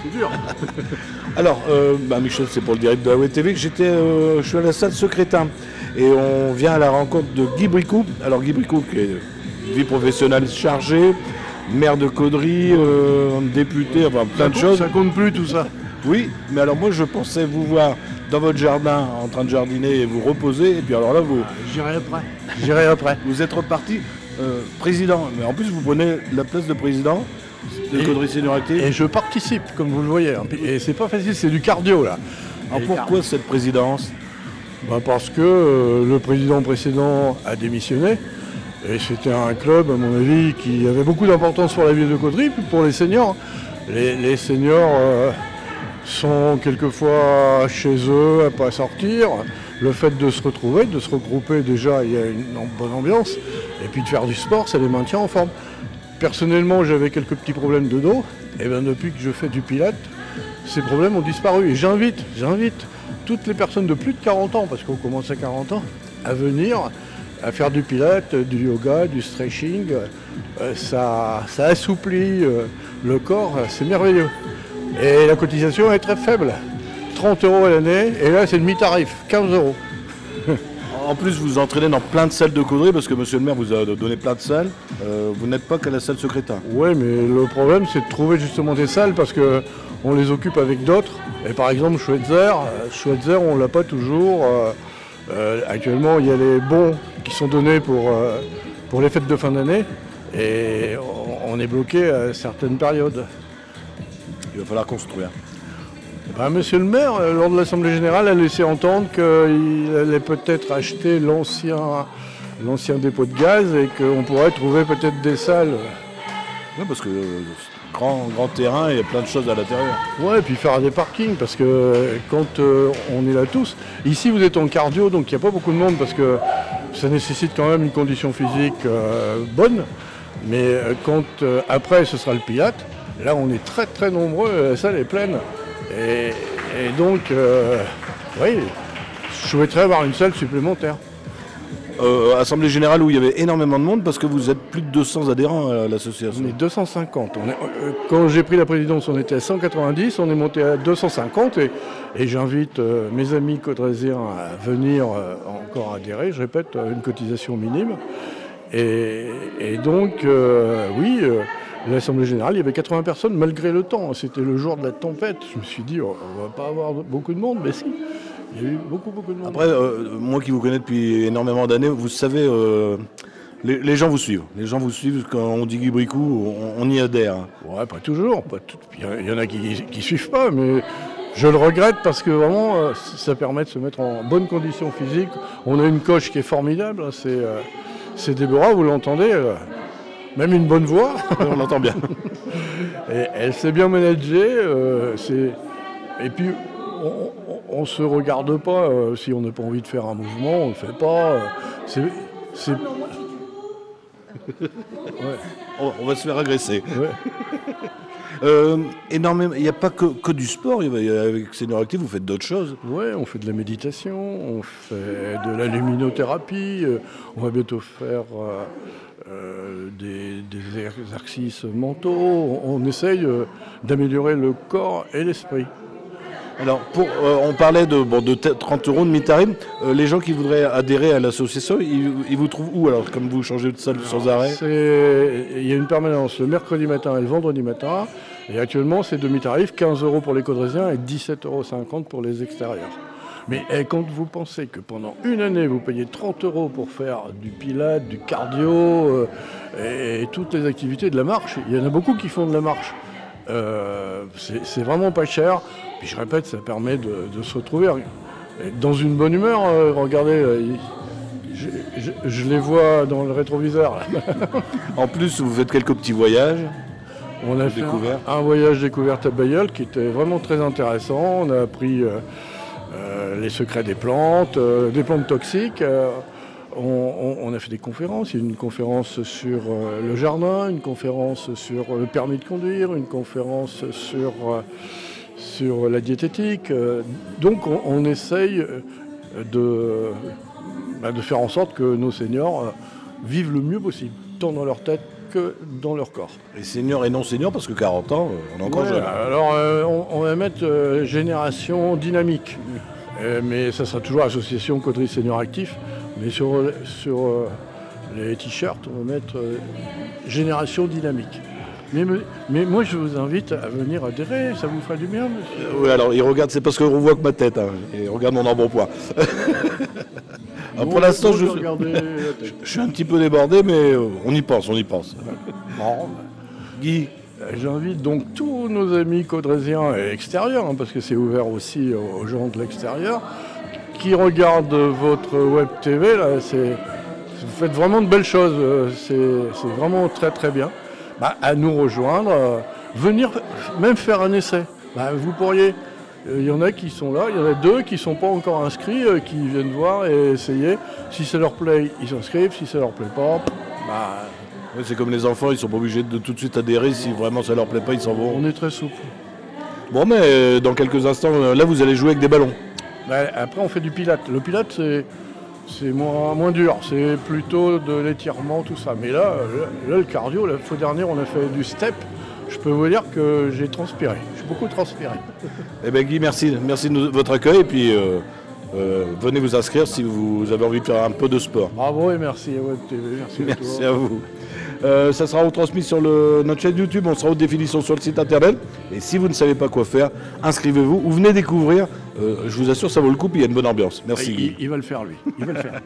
coup dur. Alors, Michel, c'est pour le direct de la Web TV que je suis à la salle Secrétin. Et on vient à la rencontre de Guy Bricou. Alors, Guy Bricou, qui est vie professionnelle chargée, maire de Caudry, député, enfin plein de choses. Ça compte plus tout ça. Oui, mais alors moi je pensais vous voir dans votre jardin en train de jardiner et vous reposer. Et puis alors là, J'irai après. vous êtes reparti président. Mais en plus, vous prenez la place de président de Caudry Senior Active. Et je participe, comme vous le voyez. Et c'est pas facile, c'est du cardio là. Alors pourquoi cette présidence? Parce que le président précédent a démissionné. Et c'était un club, à mon avis, qui avait beaucoup d'importance pour la ville de Caudry, puis pour les seniors. Les seniors sont quelquefois chez eux, à pas sortir. Le fait de se retrouver, de se regrouper, déjà, il y a une bonne ambiance. Et puis de faire du sport, ça les maintient en forme. Personnellement, j'avais quelques petits problèmes de dos. Et bien depuis que je fais du pilates, ces problèmes ont disparu. Et j'invite toutes les personnes de plus de 40 ans, parce qu'on commence à 40 ans, à venir à faire du pilates, du yoga, du stretching. Ça assouplit le corps, c'est merveilleux. Et la cotisation est très faible, 30 € à l'année, et là c'est demi-tarif, 15 €. En plus, vous entraînez dans plein de salles de Caudry, parce que monsieur le maire vous a donné plein de salles. Vous n'êtes pas qu'à la salle Secrétin. Oui, mais le problème c'est de trouver justement des salles, parce qu'on les occupe avec d'autres. Et par exemple, Schweitzer, on ne l'a pas toujours. Actuellement, il y a les bons qui sont donnés pour les fêtes de fin d'année, et on est bloqué à certaines périodes. Il va falloir construire. Monsieur le maire, lors de l'Assemblée générale, a laissé entendre qu'il allait peut-être acheter l'ancien dépôt de gaz et qu'on pourrait trouver peut-être des salles. Oui, parce que grand terrain, il y a plein de choses à l'intérieur. Ouais, et puis faire des parkings, parce que quand on est là tous, ici vous êtes en cardio, donc il n'y a pas beaucoup de monde, parce que ça nécessite quand même une condition physique bonne. Mais quand après ce sera le Pilate, là on est très très nombreux, la salle est pleine. Et donc, oui, je souhaiterais avoir une salle supplémentaire. Assemblée générale où il y avait énormément de monde, parce que vous êtes plus de 200 adhérents à l'association. On est 250. Quand j'ai pris la présidence, on était à 190, on est monté à 250 et j'invite mes amis caudrésiens à venir encore adhérer. Je répète, une cotisation minime. Et donc, oui, l'Assemblée générale, il y avait 80 personnes malgré le temps. C'était le jour de la tempête. Je me suis dit, on ne va pas avoir beaucoup de monde, mais si. Il y a eu beaucoup de monde. Après, moi qui vous connais depuis énormément d'années, vous savez, les gens vous suivent. Les gens vous suivent, quand on dit Guy Bricou, on y adhère. Ouais, pas toujours. Il y en a qui ne suivent pas, mais je le regrette parce que vraiment, ça permet de se mettre en bonne condition physique. On a une coach qui est formidable, c'est Déborah, vous l'entendez, même une bonne voix. On l'entend bien. Et elle sait bien manager. Et puis, on ne se regarde pas. Si on n'a pas envie de faire un mouvement, on ne le fait pas. Ouais. On va se faire agresser. Ouais. Énormément. Il n'y a pas que du sport. Avec Senior Active, vous faites d'autres choses. Oui, on fait de la méditation, on fait de la luminothérapie. On va bientôt faire des exercices mentaux. On essaye d'améliorer le corps et l'esprit. Alors, on parlait de 30 € de mi-tarif. Les gens qui voudraient adhérer à l'association, ils vous trouvent où, alors, comme vous changez de salle sans arrêt? Il y a une permanence le mercredi matin et le vendredi matin. Et actuellement, c'est demi-tarif, 15 € pour les caudrésiens et 17,50 € pour les extérieurs. Mais quand vous pensez que pendant une année, vous payez 30 € pour faire du pilates, du cardio et toutes les activités de la marche, il y en a beaucoup qui font de la marche. C'est vraiment pas cher. Puis je répète, ça permet de se retrouver dans une bonne humeur. Regardez, je les vois dans le rétroviseur. Là. En plus, vous faites quelques petits voyages. On a fait un voyage découverte à Bayeul qui était vraiment très intéressant. On a appris les secrets des plantes toxiques. On a fait des conférences. Il y a eu une conférence sur le jardin, une conférence sur le permis de conduire, une conférence sur la diététique. Donc on essaye de faire en sorte que nos seniors vivent le mieux possible, tant dans leur tête que dans leur corps. Les seniors et non seniors, parce que 40 ans, on est encore jeune. Alors on va mettre génération dynamique. Mais ça sera toujours association Caudry Senior Actif. Mais sur les t-shirts, on va mettre génération dynamique. Mais moi, je vous invite à venir adhérer, ça vous fera du bien, monsieur. Oui, alors il regarde, c'est parce qu'on voit que ma tête, hein, et regarde mon embonpoint. Pour l'instant, je suis un petit peu débordé, mais on y pense. Bon, Guy, j'invite donc tous nos amis caudrésiens et extérieurs, hein, parce que c'est ouvert aussi aux gens de l'extérieur, qui regardent votre web TV. Là, vous faites vraiment de belles choses, c'est vraiment très très bien. À nous rejoindre, venir même faire un essai. Vous pourriez, il y en a qui sont là, il y en a 2 qui ne sont pas encore inscrits, qui viennent voir et essayer. Si ça leur plaît, ils s'inscrivent, si ça leur plaît pas, ouais, c'est comme les enfants, ils sont pas obligés de tout de suite adhérer, si vraiment ça leur plaît pas, ils s'en vont. On est très souple. Bon, mais dans quelques instants, là vous allez jouer avec des ballons. Après on fait du pilate. Le pilate c'est moins dur, c'est plutôt de l'étirement, tout ça. Mais là, le cardio, la fois dernière, on a fait du step. Je peux vous dire que j'ai transpiré. J'ai beaucoup transpiré. Eh bien Guy, merci de votre accueil. Et puis venez vous inscrire si vous avez envie de faire un peu de sport. Bravo et merci à Web TV. Merci à vous. Ça sera retransmis sur notre chaîne YouTube, on sera haute définition sur le site internet. Et si vous ne savez pas quoi faire, inscrivez-vous ou venez découvrir. Je vous assure, ça vaut le coup, puis il y a une bonne ambiance. Merci Guy. Il va le faire lui. Il va le faire.